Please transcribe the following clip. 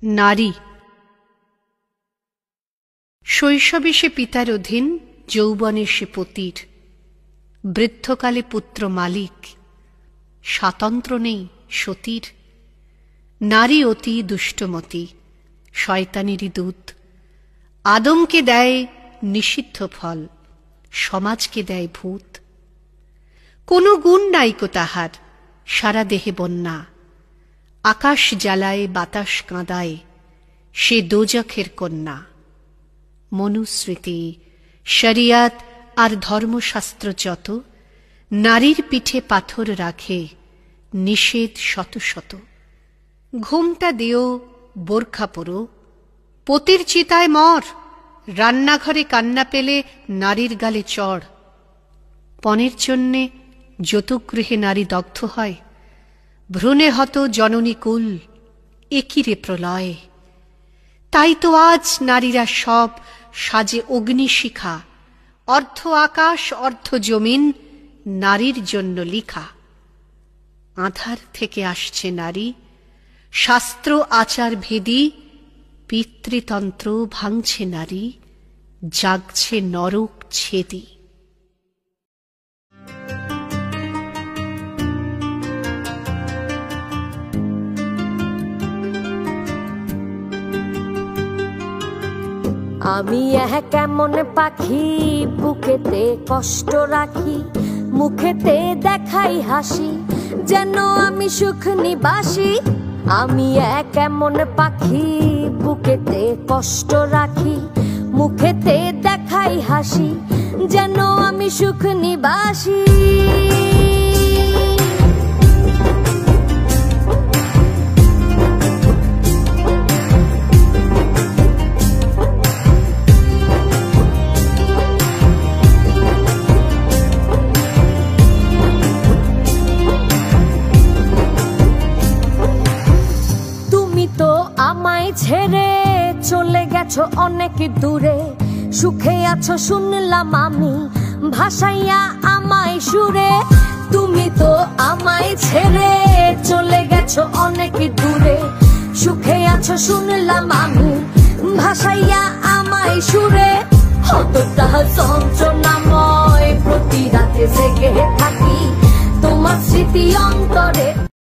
নারী। শৈশবে সে পিতার অধীন, যৌবনে সে পতির, বৃদ্ধকালে পুত্র মালিক, স্বাতন্ত্র নেই সতীর। নারী অতি দুষ্টমতি, শয়তানেরই দূত, আদমকে দেয় নিষিদ্ধ ফল, সমাজকে দেয় ভূত। কোনো গুণ নাইকো তাহার, সারা দেহে বন্যা, আকাশ জ্বালায় বাতাস কাঁদায়, সে দোজখের কন্যা। মনুস্মৃতি, শরিয়াত আর ধর্মশাস্ত্র যত, নারীর পিঠে পাথর রাখে, নিষেধ শত শত। ঘুমটা দিও, বোরখা পরো, পতির চিতায় মর, রান্নাঘরে কান্না পেলে নারীর গালে চড়। পণের জন্যে যৌতুকগৃহে নারী দগ্ধ হয়, ভ্রূণে হত জননী কুল, একিরে প্রলয়। তাই তো আজ নারীরা সব সাজে অগ্নিশিখা, অর্ধ আকাশ অর্ধ জমিন নারীর জন্য লিখা। আধার থেকে আসছে নারী, শাস্ত্র আচার ভেদি, পিতৃতন্ত্র ভাঙছে নারী, জাগছে নরক ছেদি। আমি কেমন পাখি, বুকেতে কষ্ট রাখি, মুখেতে দেখাই হাসি, যেন আমি সুখ নিবাসী। আমি কেমন পাখি, বুকেতে কষ্ট রাখি, মুখেতে দেখাই হাসি, যেন আমি সুখ নিবাসী। ছেড়ে চলে গেছো অনেক দূরে, সুখে আছো শুনলাম আমি, ভাসাইয়া আমায় সুরে। তুমি তো আমায় ছেড়ে চলে গেছো অনেক দূরে, সুখে আছো শুনলাম আমি, ভাসাইয়া আমায় সুরে। কতটা যন্ত্রণাময় প্রতি রাতে জেগে থাকি, তোমার স্মৃতি অন্তরে